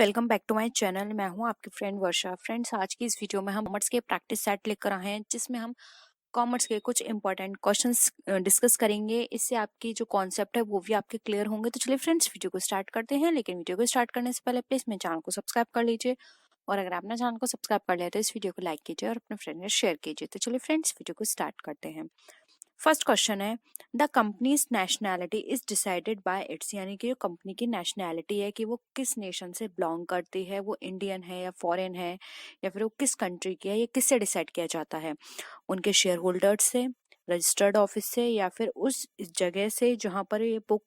Welcome back to my channel. मैं हूं आपकी फ्रेंड वर्षा। फ्रेंड्स, आज की इस वीडियो में हम कॉमर्स के प्रैक्टिस सेट लेकर आए हैं, जिसमें हम कॉमर्स के कुछ इंपॉर्टेंट क्वेश्चंस डिस्कस करेंगे। इससे आपकी जो कॉन्सेप्ट है वो भी आपके क्लियर होंगे। तो चलिए फ्रेंड्स, वीडियो को स्टार्ट करते हैं। लेकिन वीडियो को स्टार्ट करने से पहले प्लीज मेरे चैनल को सब्सक्राइब कर लीजिए, और अगर आपने चैनल को सब्सक्राइब कर लिया तो इस वीडियो को लाइक कीजिए और अपने फ्रेंड में शेयर कीजिए। तो चलिए फ्रेंड्स, वीडियो को स्टार्ट करते हैं। फर्स्ट क्वेश्चन है, the companies nationality is decided by it's, यानी कि जो कंपनी की नेशनैलिटी है कि वो किस नेशन से बिलोंग करती है, वो इंडियन है या फॉरेन है, या फिर वो किस कंट्री की है, ये किससे डिसाइड किया जाता है? उनके शेयर होल्डर्स से, रजिस्टर्ड ऑफिस से, या फिर उस जगह से जहां पर ये बुक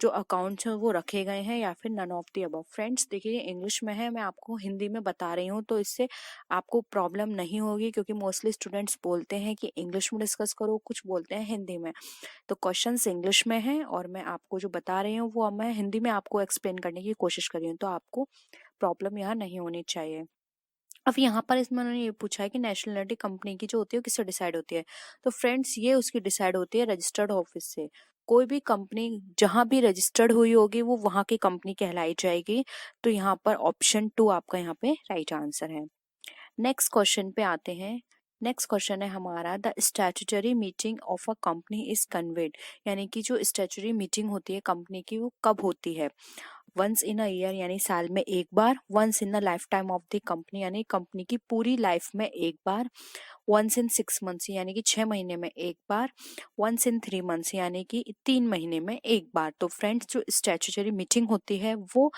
जो अकाउंट्स हैं वो रखे गए हैं, या फिर none of the above. Friends देखिए, ये इंग्लिश में है, मैं आपको हिंदी में बता रही हूँ, तो इससे आपको प्रॉब्लम नहीं होगी, क्योंकि मोस्टली स्टूडेंट्स बोलते हैं कि इंग्लिश में डिस्कस करो, कुछ बोलते हैं हिंदी में। तो क्वेश्चंस इंग्लिश में है और मैं आपको जो बता रही हूँ वो मैं हिंदी में आपको एक्सप्लेन करने की कोशिश कर रही हूँ, तो आपको प्रॉब्लम यहाँ नहीं होनी चाहिए। अब यहाँ पर इसमें उन्होंने ये पूछा है कि नेशनलिटी कंपनी की जो होती है वो किससे डिसाइड होती है। तो फ्रेंड्स, ये उसकी डिसाइड होती है रजिस्टर्ड ऑफिस से। कोई भी कंपनी जहां भी रजिस्टर्ड हुई होगी वो वहां की कंपनी कहलाई जाएगी। तो यहाँ पर ऑप्शन 2 आपका यहाँ पे राइट आंसर है। नेक्स्ट क्वेश्चन पे आते हैं। नेक्स्ट क्वेश्चन है हमारा, the statutory meeting of a company is conveyed, यानी कि जो स्टैट्यूटरी मीटिंग होती है कंपनी की वो कब होती है? वंस इन अ ईयर, यानी साल में एक बार। Once in the life time of the company, यानी कंपनी की पूरी लाइफ में एक बार। वंस इन 6 मंथ्स, यानी कि 6 महीने में एक बार। वंस इन 3 मंथ्स, यानी कि 3 महीने में एक बार। तो फ्रेंड्स, जो स्टैट्यूटरी मीटिंग होती है वो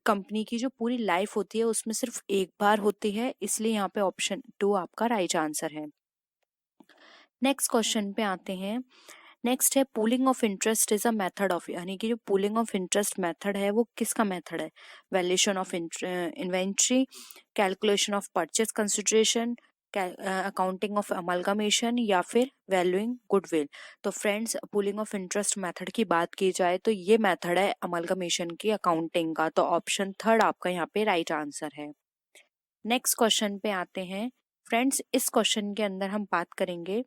कंपनी की जो पूरी लाइफ होती है उसमें सिर्फ एक बार होती है, इसलिए यहाँ पे ऑप्शन 2 आपका राइट आंसर है। नेक्स्ट क्वेश्चन पे आते हैं। नेक्स्ट है, pooling of interest is a method of, यानी कि जो पूलिंग ऑफ इंटरेस्ट मेथड है वो किसका मेथड है? Valuation of inventory, calculation of purchase consideration, accounting of amalgamation, या फिर वैल्यूइंग गुडविल। तो friends, pooling of interest method की बात की जाए तो ये मेथड है अमलगमेशन की, अकाउंटिंग का। तो ऑप्शन 3 आपका यहाँ पे राइट आंसर है। नेक्स्ट क्वेश्चन पे आते हैं। फ्रेंड्स, इस क्वेश्चन के अंदर हम बात करेंगे,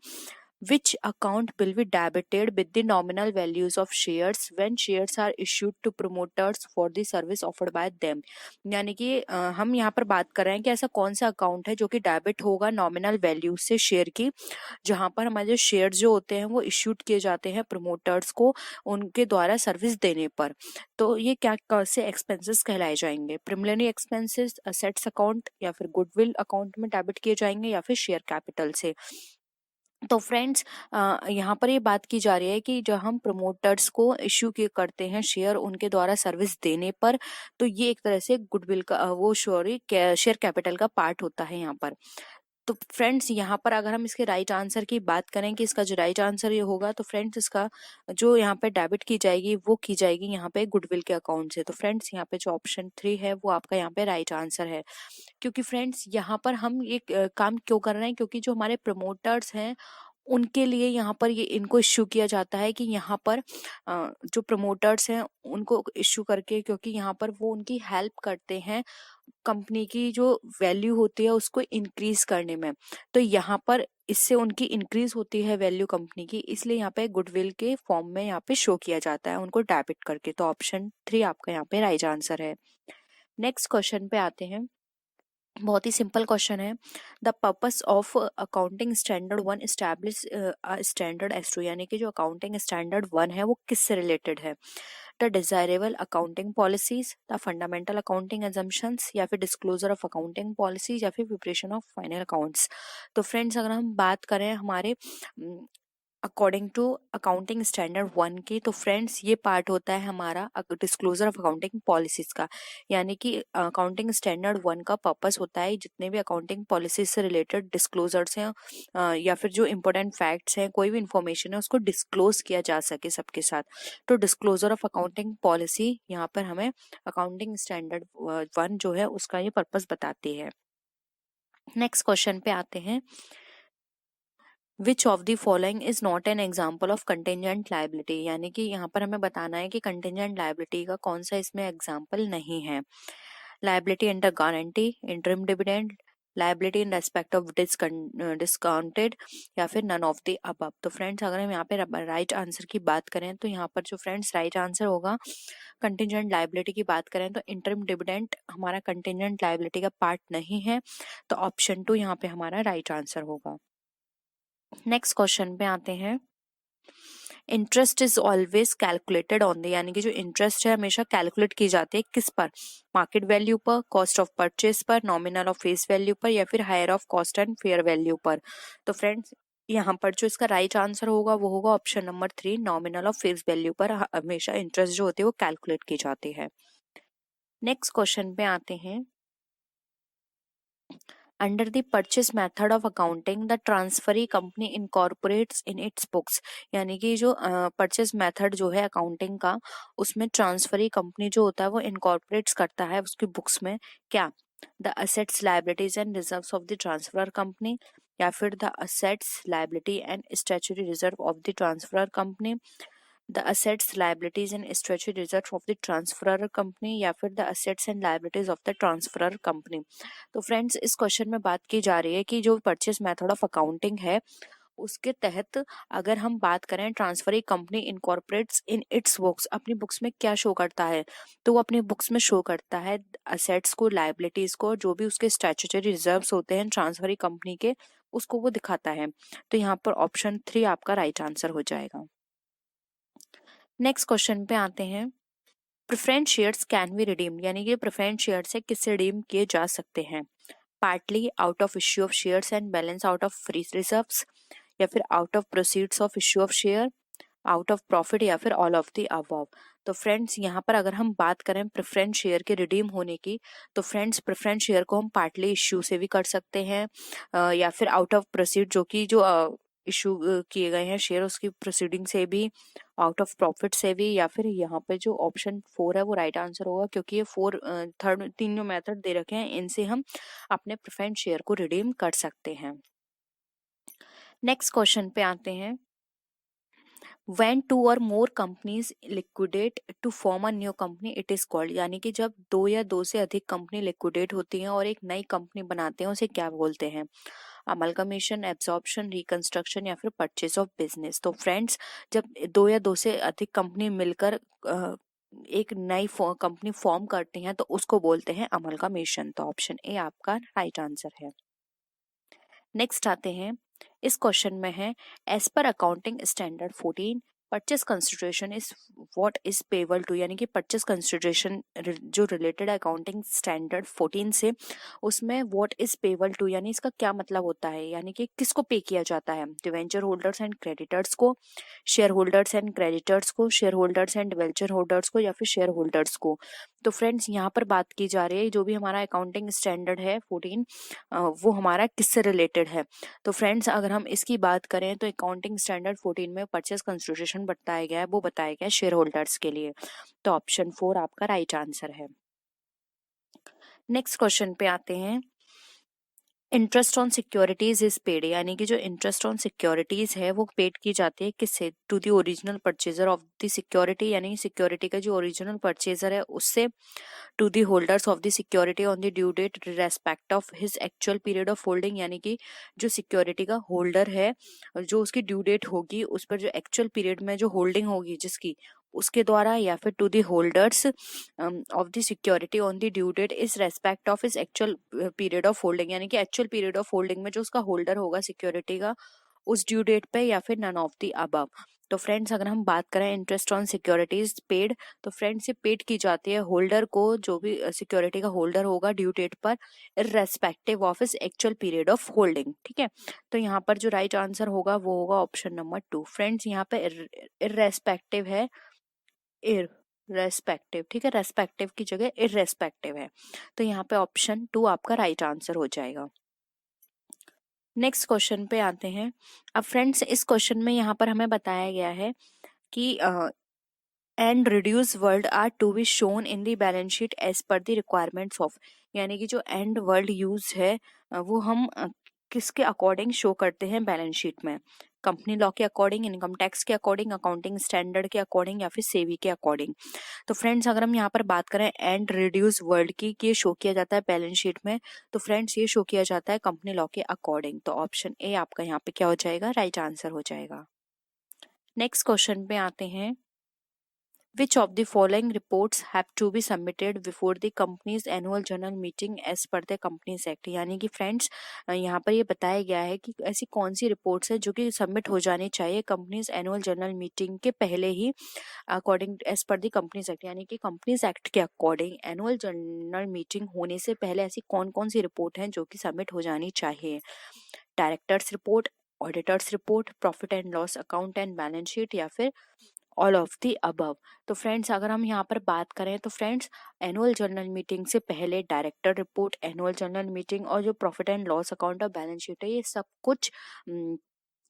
which account will be debited with the nominal values of shares when shares are issued to promoters for the service offered by them। यानी कि हम यहाँ पर बात कर रहे हैं कि ऐसा कौन सा अकाउंट है जो कि डेबिट होगा नॉमिनल वैल्यू से शेयर की, जहां पर हमारे जो शेयर जो होते हैं वो इश्यूड किए जाते हैं प्रमोटर्स को उनके द्वारा सर्विस देने पर। तो ये क्या कौन से एक्सपेंसेस कहलाए जाएंगे? प्रिलिमिनरी एक्सपेंसेस, असेट्स अकाउंट, या फिर गुडविल अकाउंट में डेबिट किए जाएंगे, या फिर शेयर कैपिटल से। तो फ्रेंड्स, यहाँ पर ये बात की जा रही है कि जब हम प्रमोटर्स को इश्यू करते हैं शेयर उनके द्वारा सर्विस देने पर, तो ये एक तरह से गुडविल का वो शेयर कैपिटल का पार्ट होता है यहाँ पर। तो फ्रेंड्स, यहाँ पर अगर हम इसके राइट आंसर की बात करें कि इसका जो राइट आंसर ये होगा, तो फ्रेंड्स इसका जो यहाँ पे डेबिट की जाएगी वो की जाएगी यहाँ पे गुडविल के अकाउंट से। तो फ्रेंड्स, यहाँ पे जो ऑप्शन 3 है वो आपका यहाँ पे राइट आंसर है। क्योंकि फ्रेंड्स, यहाँ पर हम ये काम क्यों कर रहे हैं? क्योंकि जो हमारे प्रमोटर्स हैं उनके लिए यहाँ पर ये इनको इश्यू किया जाता है कि यहाँ पर जो प्रमोटर्स हैं उनको इश्यू करके, क्योंकि यहाँ पर वो उनकी हेल्प करते हैं कंपनी की जो वैल्यू होती है उसको इंक्रीज करने में। तो यहाँ पर इससे उनकी इंक्रीज होती है वैल्यू कंपनी की, इसलिए यहाँ पे गुडविल के फॉर्म में यहाँ पे शो किया जाता है उनको डेबिट करके। तो ऑप्शन 3 आपका यहाँ पे राइट आंसर है। नेक्स्ट क्वेश्चन पे आते हैं। बहुत ही सिंपल क्वेश्चन है, the purpose of accounting standard 1 establish standard S2, यानी कि जो अकाउंटिंग स्टैंडर्ड 1 है वो किससे रिलेटेड है? The desirable accounting policies, the fundamental accounting assumptions, या फिर डिस्क्लोजर ऑफ अकाउंटिंग पॉलिसीज, या फिर प्रिपरेशन ऑफ फाइनल अकाउंट्स। तो फ्रेंड्स, अगर हम बात करें हमारे अकॉर्डिंग टू अकाउंटिंग स्टैंडर्ड 1 की, तो फ्रेंड्स ये पार्ट होता है हमारा डिस्क्लोजर ऑफ अकाउंटिंग पॉलिसीज का। यानी कि अकाउंटिंग स्टैंडर्ड 1 का पर्पस होता है जितने भी अकाउंटिंग पॉलिसीज से रिलेटेड डिस्क्लोजर्स हैं, या फिर जो इंपॉर्टेंट फैक्ट्स हैं, कोई भी इंफॉर्मेशन है उसको डिस्क्लोज किया जा सके सबके साथ। तो डिस्क्लोजर ऑफ अकाउंटिंग पॉलिसी यहाँ पर हमें अकाउंटिंग स्टैंडर्ड 1 जो है उसका ये पर्पस बताती है। नेक्स्ट क्वेश्चन पे आते हैं। Which of the following is not an example of contingent liability, यानी कि यहाँ पर हमें बताना है कि कंटेंजेंट लाइबिलिटी का कौन सा इसमें एग्जाम्पल नहीं है। Liability under guarantee, interim dividend, liability in respect of discounted, या फिर नन ऑफ द अबव। तो फ्रेंड्स अगर हम यहाँ पे राइट आंसर की बात करें तो यहाँ पर जो फ्रेंड्स राइट आंसर होगा, कंटिजेंट लायबिलिटी की बात करें तो इंटरिम डिविडेंड हमारा कंटिजेंट लायबिलिटी का पार्ट नहीं है, तो ऑप्शन 2 यहाँ पे हमारा राइट आंसर होगा। नेक्स्ट क्वेश्चन पे आते हैं। Interest is always calculated on the, यानी कि जो इंटरेस्ट है हमेशा कैलकुलेट की जाती है किस पर, मार्केट वैल्यू पर, कॉस्ट ऑफ परचेज पर, नॉमिनल ऑफ फेस वैल्यू पर, या फिर higher of cost and fair value पर। तो फ्रेंड्स यहाँ पर जो इसका राइट आंसर होगा वो होगा option number 3, nominal of face value पर हमेशा इंटरेस्ट जो होती है वो कैलकुलेट की जाती है। नेक्स्ट क्वेश्चन पे आते हैं। Under the purchase method of accounting, the transferee company incorporates in its books, यानी कि जो परचेज मेथड जो है अकाउंटिंग का, उसमें ट्रांसफरी कंपनी जो होता है वो इनकॉर्पोरेट्स करता है उसकी बुक्स में क्या, the assets liabilities and reserves of the transfer company, या फिर the assets liability and statutory reserve of the transfer company, the assets liabilities and statutory reserve of the transferor company, या फिर the assets and liabilities of the transferor company. तो friends इस question में बात की जा रही है कि जो परचेस मेथड ऑफ अकाउंटिंग है उसके तहत अगर हम बात करें transferee company incorporates in its books, अपनी बुक्स में क्या शो करता है, तो वो अपनी बुक्स में शो करता है असेट्स को, लायबिलिटीज को, जो भी उसके स्टैट्यूटरी रिजर्व्स होते हैं ट्रांसफरी कंपनी के, उसको वो दिखाता है। तो यहाँ पर ऑप्शन 3 आपका राइट आंसर हो जाएगा। नेक्स्ट क्वेश्चन पे आते हैं। Preference shares can be redeemed, यानी कि प्रेफरेंस शेयर्स है किससे रिडीम किए जा सकते हैं, partly out of issue of shares and balance out of free reserves, या फिर out of proceeds of issue of share, out of profit, या फिर ऑल ऑफ द अबव। तो फ्रेंड्स यहाँ पर अगर हम बात करें प्रेफरेंस शेयर के रिडीम होने की, तो फ्रेंड्स प्रेफरेंस शेयर को हम पार्टली इश्यू से भी कर सकते हैं, या फिर आउट ऑफ प्रोसीड जो कि जो इशू किए गए हैं शेयर उसकी प्रोसीडिंग से भी, आउट ऑफ प्रॉफिट से भी, या फिर यहाँ पे जो ऑप्शन 4 है वो राइट आंसर होगा, क्योंकि ये 4 थर्ड 3 जो मेथड दे रखे हैं इनसे हम अपने प्रेफरेंस शेयर को रिडीम कर सकते हैं। नेक्स्ट क्वेश्चन पे आते हैं। When two or more companies liquidate to form a new company, it is called, यानी कि जब 2 या 2 से अधिक कंपनी लिक्विडेट होती हैं और एक नई कंपनी बनाते हैं उसे क्या बोलते हैं, अमलगमेशन, एब्जॉर्प्शन, रिकंस्ट्रक्शन, या फिर परचेज ऑफ बिजनेस। तो फ्रेंड्स जब 2 या 2 से अधिक कंपनी मिलकर एक नई कंपनी फॉर्म करती हैं तो उसको बोलते हैं अमलगमेशन। तो ऑप्शन ए आपका राइट आंसर है। नेक्स्ट आते हैं। इस क्वेश्चन में है as per accounting standard 14 purchase consideration is what is payable to, यानी कि परचेस कंसिडरेशन जो रिलेटेड अकाउंटिंग स्टैंडर्ड 14 से, उसमें व्हाट इज पेबल टू यानी इसका क्या मतलब होता है, यानी कि किसको पे किया जाता है, डिवेंचर होल्डर्स एंड क्रेडिटर्स को, शेयर होल्डर्स एंड क्रेडिटर्स को, share holders and debenture holders को, या फिर शेयर होल्डर्स को। तो फ्रेंड्स यहाँ पर बात की जा रही है जो भी हमारा अकाउंटिंग स्टैंडर्ड है 14 वो हमारा किससे रिलेटेड है। तो फ्रेंड्स अगर हम इसकी बात करें तो अकाउंटिंग स्टैंडर्ड 14 में परचेस कंसिडरेशन बताया गया है वो बताया गया है शेयर होल्डर्स के लिए। तो ऑप्शन 4 आपका राइट आंसर है। नेक्स्ट क्वेश्चन पे आते हैं। Interest on securities is paid, यानी कि जो इंटरेस्ट ऑन सिक्योरिटीज है वो पेड की जाती है किससे, to the original purchaser of the security, यानी सिक्योरिटी का जो ओरिजिनल परचेजर है उससे, to the holders of the security on the due date respect of his actual period of holding, यानी कि जो सिक्योरिटी का होल्डर है जो उसकी ड्यू डेट होगी उस पर जो एक्चुअल पीरियड में जो होल्डिंग होगी जिसकी उसके द्वारा, या फिर to the holders of the security on the due date is respect of is actual period of holding, यानी कि एक्चुअल पीरियड ऑफ होल्डिंग में जो उसका होल्डर होगा सिक्योरिटी का उस ड्यू डेट पे, या फिर नन ऑफ द अबव। तो फ्रेंड्स अगर हम बात करें इंटरेस्ट ऑन सिक्योरिटीज पेड, तो फ्रेंड्स ये पेड की जाती है होल्डर को, जो भी सिक्योरिटी का होल्डर होगा ड्यू डेट पर, irrespective of is actual period of holding. ठीक है, तो यहाँ पर जो राइट आंसर होगा वो होगा ऑप्शन नंबर 2। फ्रेंड्स यहाँ पे इररेस्पेक्टिव है, इररेस्पेक्टिव, ठीक है, रेस्पेक्टिव की जगह इररेस्पेक्टिव है, तो यहाँ पे ऑप्शन 2 आपका राइट आंसर हो जाएगा। नेक्स्ट क्वेश्चन पे आते हैं। अब फ्रेंड्स इस क्वेश्चन में यहाँ पर हमें बताया गया है कि and reduce world are to be shown in the balance sheet as per the requirements of, यानी कि जो एंड वर्ल्ड यूज है वो हम किसके अकॉर्डिंग शो करते हैं बैलेंस शीट में, कंपनी लॉ के अकॉर्डिंग, इनकम टैक्स के अकॉर्डिंग, अकाउंटिंग स्टैंडर्ड के अकॉर्डिंग या फिर सेबी के अकॉर्डिंग। तो फ्रेंड्स अगर हम यहाँ पर बात करें एंड रिड्यूस वर्ल्ड की, ये शो किया जाता है बैलेंस शीट में, तो फ्रेंड्स ये शो किया जाता है कंपनी लॉ के अकॉर्डिंग। तो ऑप्शन ए आपका यहाँ पे क्या हो जाएगा, राइट आंसर हो जाएगा। नेक्स्ट क्वेश्चन पे आते हैं, Which of the following reports have to be submitted before the company's annual general meeting as per the Companies Act? यानी कि फ्रेंड्स यहाँ पर ये बताया गया है कि ऐसी कौन सी रिपोर्ट्स है जो कि सबमिट हो जानी चाहिए कंपनीज एनुअल जनरल मीटिंग के पहले ही, according as per the companies act. यानी कि कंपनीज एक्ट के अकॉर्डिंग एनुअल जनरल मीटिंग होने से पहले ऐसी कौन कौन सी रिपोर्ट हैं जो कि सबमिट हो जानी चाहिए। Directors report, auditors report, profit and loss account and balance sheet, या फिर ऑल ऑफ द अबव। तो फ्रेंड्स अगर हम यहाँ पर बात करें तो फ्रेंड्स एनुअल जनरल मीटिंग से पहले director report, annual general meeting और जो प्रॉफिट एंड लॉस अकाउंट और बैलेंस शीट है, ये सब कुछ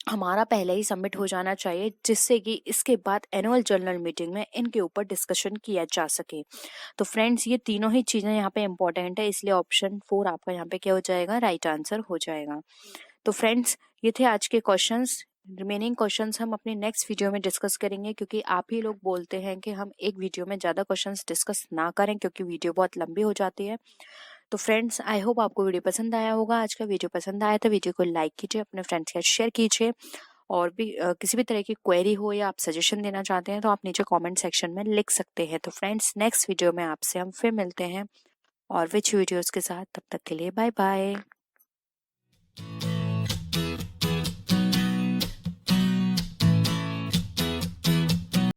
हमारा पहले ही सबमिट हो जाना चाहिए, जिससे कि इसके बाद एनुअल जनरल मीटिंग में इनके ऊपर डिस्कशन किया जा सके। तो फ्रेंड्स ये तीनों ही चीज़ें यहाँ पे इंपॉर्टेंट है, इसलिए ऑप्शन 4 आपका यहाँ पे क्या हो जाएगा, राइट आंसर हो जाएगा। तो फ्रेंड्स ये थे आज के क्वेश्चंस। रिमेनिंग क्वेश्चंस हम अपने नेक्स्ट वीडियो में डिस्कस करेंगे, क्योंकि आप ही लोग बोलते हैं कि हम एक वीडियो में ज़्यादा क्वेश्चंस डिस्कस ना करें क्योंकि वीडियो बहुत लंबी हो जाती है। तो फ्रेंड्स आई होप आपको वीडियो पसंद आया होगा। आज का वीडियो पसंद आया तो वीडियो को लाइक कीजिए, अपने फ्रेंड्स के साथ शेयर कीजिए, और भी किसी भी तरह की क्वेरी हो या आप सजेशन देना चाहते हैं तो आप नीचे कमेंट सेक्शन में लिख सकते हैं। तो फ्रेंड्स नेक्स्ट वीडियो में आपसे हम फिर मिलते हैं और विच वीडियोस के साथ। तब तक के लिए बाय बाय।